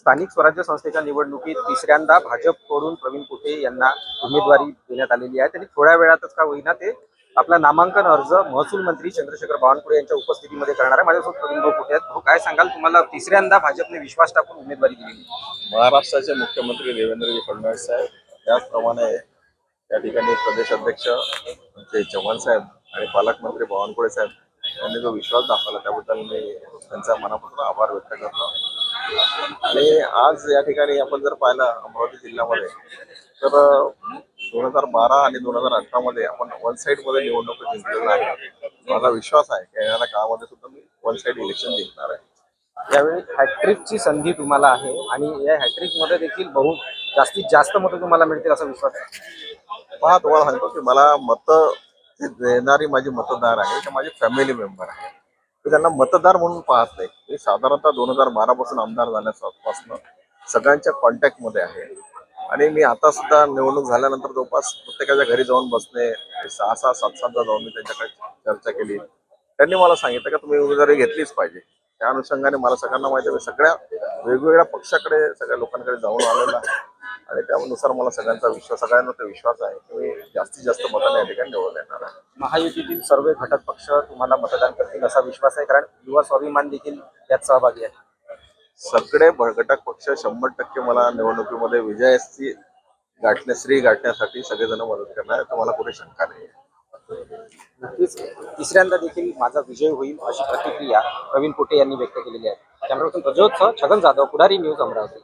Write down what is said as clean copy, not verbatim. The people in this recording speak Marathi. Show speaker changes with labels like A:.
A: स्थानिक स्वराज्य संस्थेच्या निवडणुकीत तिसऱ्यांदा भाजपकडून प्रवीण कुटे यांना उमेदवारी देण्यात आलेली आहे. त्यांनी थोड्या वेळातच का होईना ते आपला नामांकन अर्ज महसूल मंत्री चंद्रशेखर बावनकुळे यांच्या उपस्थितीमध्ये करणार आहे. माझ्यासोबत प्रवीण भाऊ कुटे आहेत. भाऊ, काय सांगाल, तुम्हाला तिसऱ्यांदा भाजपने विश्वास टाकून उमेदवारी दिलेली?
B: महाराष्ट्राचे मुख्यमंत्री देवेंद्रजी फडणवीस साहेब, त्याचप्रमाणे त्या ठिकाणी प्रदेश अध्यक्ष चव्हाण साहेब आणि पालकमंत्री बावनकुळे साहेब यांनी जो विश्वास दाखवला त्याबद्दल मी त्यांचा मनापासून आभार व्यक्त करतो. आणि आज या ठिकाणी आपण जर पाहिलं अमरावती जिल्ह्यामध्ये तर 2012 आणि 2018 मध्ये आपण वन साईड मध्ये निवडणूक जिंकलेला आहे. माझा विश्वास आहे की येणाऱ्या काळामध्ये सुद्धा मी वन साईड इलेक्शन जिंकणार आहे.
A: यावेळी हॅट्रिकची संधी तुम्हाला आहे आणि या हॅट्रिक मध्ये देखील जास्तीत जास्त मतं तुम्हाला मिळतील असा विश्वास आहे.
B: पहा, तुम्हाला सांगतो की मला मतं देणारी माझी मतदार आहे ते माझे फॅमिली मेंबर आहे. मी त्यांना मतदार म्हणून पाहत नाही. मी साधारणतः 2012 पासून आमदार झाल्यापासून सगळ्यांच्या कॉन्टॅक्टमध्ये आहे. आणि मी आता सुद्धा निवडणूक झाल्यानंतर जवळपास प्रत्येकाच्या घरी जाऊन बसणे, 6-6, 7-7दा जाऊन मी त्यांच्याकडे चर्चा केली. त्यांनी मला सांगितलं की तुम्ही उमेदवारी घेतलीच पाहिजे. त्या अनुषंगाने मला सगळ्यांना माहिती आहे, सगळ्या वेगवेगळ्या पक्षाकडे सगळ्या लोकांकडे जाऊन आलेला आहे. आणि त्यानुसार मला सगळ्यांना ते विश्वास आहे की मी जास्तीत जास्त मताने या ठिकाणी निवडून येणार आहे.
A: महायुतीतील सर्व घटक पक्ष तुम्हाला मतदान करतील असा विश्वास आहे, कारण युवा स्वाभिमान देखील यात सहभागी आहे.
B: सगळे घटक पक्ष 100% मला निवडणुकीमध्ये विजयाची श्री गाठण्यासाठी सगळेजण मदत करणार आहे. तुम्हाला कुठे शंका नाही.
A: नक्कीच तिसऱ्यांदा देखील माझा विजय होईल अशी प्रतिक्रिया प्रवीण कुटे यांनी व्यक्त केलेली आहे. कॅमेरा पर्सन प्रज्योत छगन जाधव, पुढारी न्यूज, अमरावती.